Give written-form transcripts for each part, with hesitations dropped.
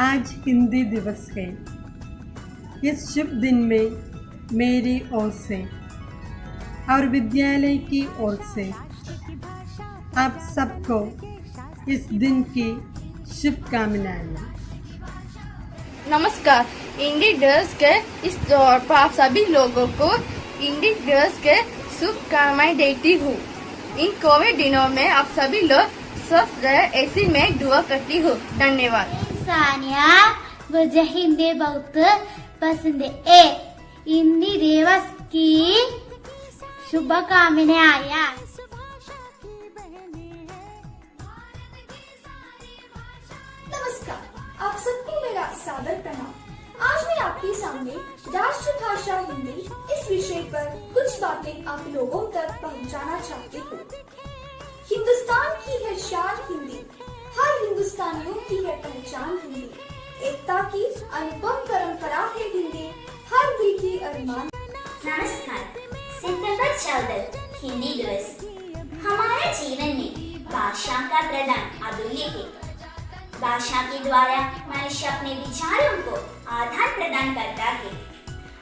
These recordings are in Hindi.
आज हिंदी दिवस है। इस शुभ दिन में मेरी ओर से और विद्यालय की ओर से आप सबको इस दिन की शुभकामनाएं। नमस्कार। इंडियन दिवस के इस दौर पर आप सभी लोगों को इंडियन दिवस के शुभकामनाएं देती हूँ। इन कोविड दिनों में आप सभी लोग स्वस्थ रहे ऐसी मैं दुआ करती हूँ। धन्यवाद। सानिया, मुझे हिंदी बहुत पसंद है। हिंदी दिवस की शुभकामनाएं। नमस्कार, आप सबको मेरा सादर प्रणाम। आज मैं आपके सामने राष्ट्रभाषा हिंदी इस विषय पर कुछ बातें आप लोगों तक पहुंचाना चाहती हूँ। हिंदुस्तान की है शान हिंदी, हर हिंदुस्तानियों की है पहचान हिंदी। एकता की अनुपम परंपरा है हिंदी, हर दिल की अरमान। नमस्कार। सितंबर 14 हिंदी दिवस। हमारे जीवन में भाषा का प्रदान अमूल्य है। भाषा के द्वारा मनुष्य अपने विचारों को आदान प्रदान करता है।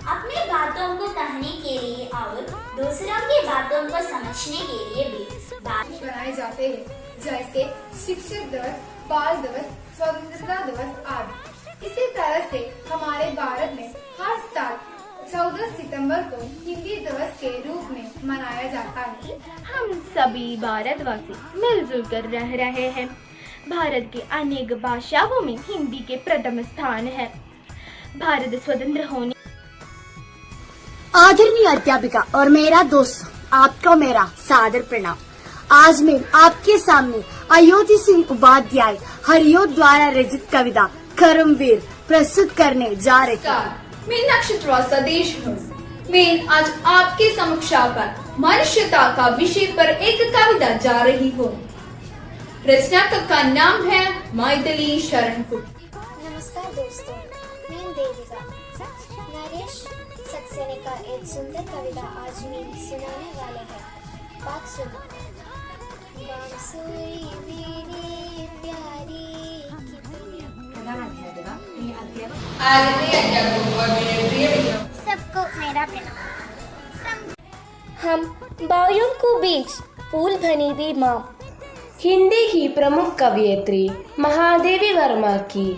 अपनी बातों को कहने के लिए और दूसरों की बातों को समझने के लिए भी मनाए जाते हैं, जैसे शिक्षक दिवस, बाल दिवस, स्वतंत्रता दिवस आदि। इसी तरह से हमारे भारत में हर साल 14 सितंबर को हिंदी दिवस के रूप में मनाया जाता है। हम सभी भारतवासी मिलजुल कर रह रहे हैं। भारत के अनेक भाषाओं में हिंदी के प्रथम स्थान है। भारत स्वतंत्र होने। आदरणीय अध्यापिका और मेरा दोस्त, आपको मेरा सादर प्रणाम। आज मैं आपके सामने अयोध्या सिंह उपाध्याय हरिओ द्वारा रचित कविता कर्मवीर प्रस्तुत करने जा रही हूँ। मैं नक्षत्र सदेश हूँ। मैं आज आपके समक्ष आकर मनुष्यता का विषय पर एक कविता जा रही हूँ। रचनाकार का नाम है मैथिली शरण गुप्त। नमस्कार दोस्तों, मैं देविका। नरेश सक्सेना का एक सुंदर कविता आज मैं सुनाने वाले हैं। बात सुनो। बांसुरी मेरी प्यारी सबको मेरा प्रणाम। हम बायों को बीच फूल भनी दी माँ। हिंदी की प्रमुख कवयित्री महादेवी वर्मा की।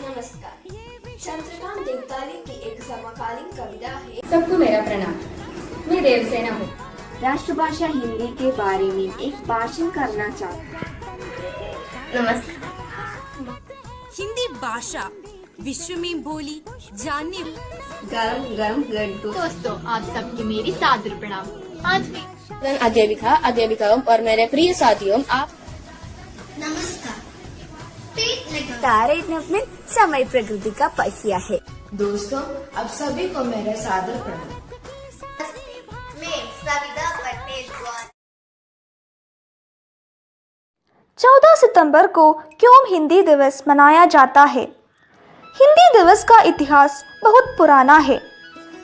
नमस्कार। चंद्रकांत देवताली की एक समकालीन कविता है। सबको मेरा प्रणाम। मैं देवसेना हूँ। राष्ट्रभाषा हिंदी के बारे में एक भाषण करना चाहती हूँ। नमस्कार। हिंदी भाषा विश्व में बोली जाने गरम गरम लड्डू। दोस्तों, आप सबकी मेरी सादर प्रणाम। आज मैं अध्यापिकाओं और मेरे प्रिय साथियों, आप नमस्कार। तारे अपने समय प्रकृति का पहिया है। दोस्तों, आप सभी को मेरा सादर प्रणाम। मैं सविता पटेल। 14 सितंबर को क्यों हिंदी दिवस मनाया जाता है? हिंदी दिवस का इतिहास बहुत पुराना है।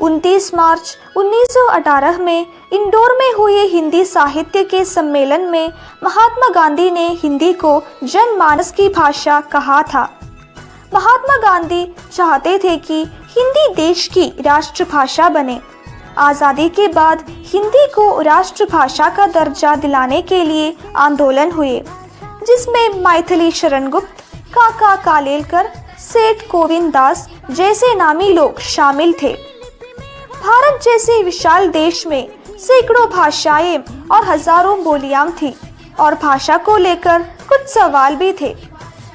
29 मार्च 1918 में इंदौर में हुए हिंदी साहित्य के सम्मेलन में महात्मा गांधी ने हिंदी को जनमानस की भाषा कहा था। महात्मा गांधी चाहते थे कि हिंदी देश की राष्ट्रभाषा बने। आज़ादी के बाद हिंदी को राष्ट्रभाषा का दर्जा दिलाने के लिए आंदोलन हुए, जिसमें मैथिली शरण गुप्त, काका कालेलकर, सेठ गोविंद दास जैसे नामी लोग शामिल थे। भारत जैसे विशाल देश में सैकड़ों भाषाएं और हजारों बोलियां थीं और भाषा को लेकर कुछ सवाल भी थे।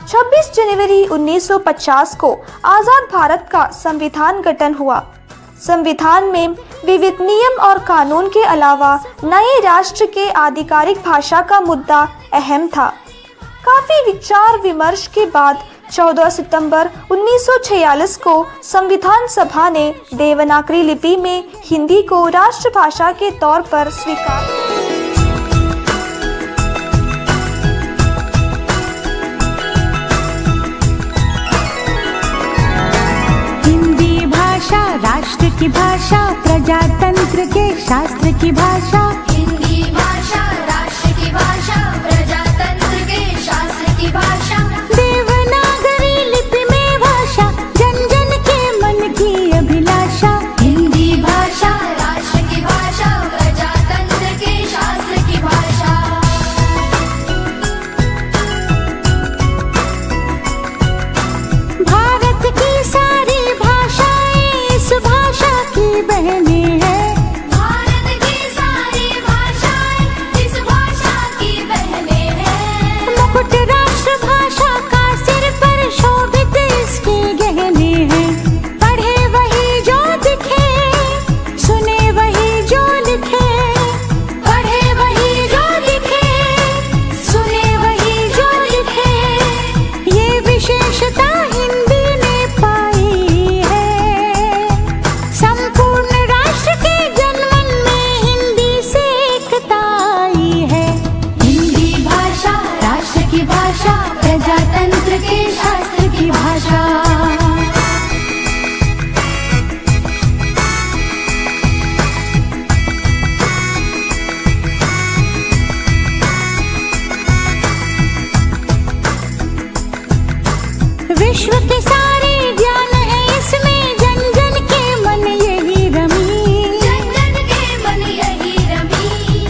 26 जनवरी 1950 को आज़ाद भारत का संविधान गठन हुआ। संविधान में विविध नियम और कानून के अलावा नए राष्ट्र के आधिकारिक भाषा का मुद्दा अहम था। काफी विचार विमर्श के बाद 14 सितंबर 1946 को संविधान सभा ने देवनागरी लिपि में हिंदी को राष्ट्रभाषा के तौर पर स्वीकार। हिंदी भाषा राष्ट्र की की भाषा, प्रजातंत्र के शास्त्र की भाषा। हिंदी भाषा राष्ट्र की भाषा, प्रजातंत्र के शास्त्र की भाषा। देवनागरी लिपि में भाषा, जन जन के मन की अभिलाषा। हिंदी भाषा राष्ट्र की भाषा, प्रजातंत्र के शास्त्र की भाषा। भारत की सारी भाषाएं इस भाषा की बहनें हैं। भारत की सारी भाषाएं इस भाषा की बहनें हैं। मुकुट राष्ट्र भाषा का सिर पर शोभित इसके गहने हैं। पढ़े वही जो दिखे, सुने वही जो लिखे। पढ़े वही जो लिखे, सुने वही जो लिखे। ये विशेषता हिंदी ने पाई है। संपूर्ण राष्ट्र के जनमन में हिंदी से एकता आई है। हिंदी भाषा राष्ट्र की भाषा, प्रजातंत्र के शास्त्र की भाषा। विश्व के सारे ज्ञान है इसमें, जन जन के मन यही रमी। जन जन के मन यही रमी।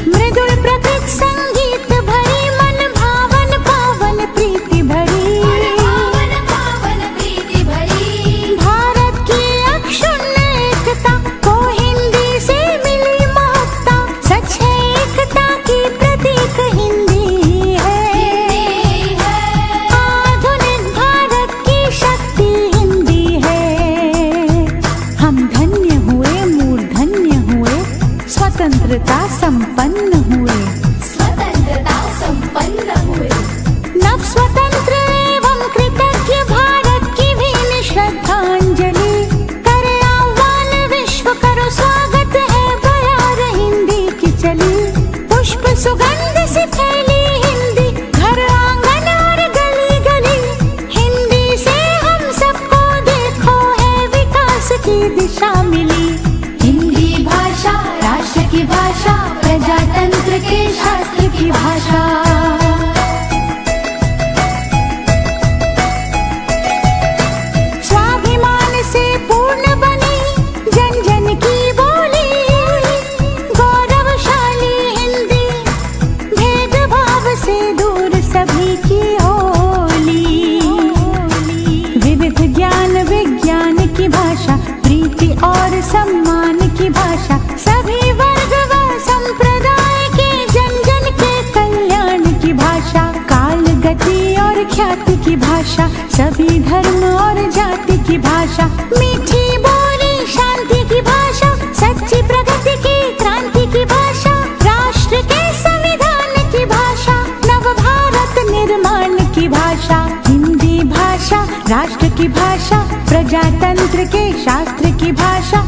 मृदुल प्रकृत संगीत भरी, मन भावन पावन प्रीति भरी। पावन पावन प्रीति भरी। भारत की अक्षुण्ण एकता को हिंदी से मिली महत्ता। सच है एकता की प्रतीक हिंदी है। आधुनिक भारत की शक्ति हिंदी है। हम धन्य हुए, मूर्धन्य हुए, स्वतंत्रता संपन्न हुए। स्वतंत्रता संपन्न हुए। नव स्वतंत्र एवं कृतज्ञ भारत की भी श्रद्धांजलि। करे आह्वान विश्व करो स्वागत है, बयार हिंदी की चली। पुष्प सुगंध से फैली हिंदी, घर आंगन और गली गली। हिंदी से हम सबको देखो है विकास की दिशा मिली। हिंदी भाषा राष्ट्र की भाषा, प्रजातंत्र के शास्त्र की भाषा। स्वाभिमान से पूर्ण बनी जन जन की बोली। गौरवशाली हिंदी, भेदभाव से दूर सभी की होली। विविध ज्ञान विज्ञान की भाषा, प्रीति और सम्मान की भाषा। सभी वर्ग व संप्रदाय के जन जन के कल्याण की भाषा। काल गति और ख्याति की भाषा, सभी धर्म और जाति की भाषा। मीठी बोली शांति की भाषा, सच्ची प्रगति की क्रांति की भाषा। राष्ट्र के संविधान की भाषा, नव भारत निर्माण की भाषा। हिंदी भाषा राष्ट्र की भाषा, प्रजातंत्र के शास्त्र की भाषा।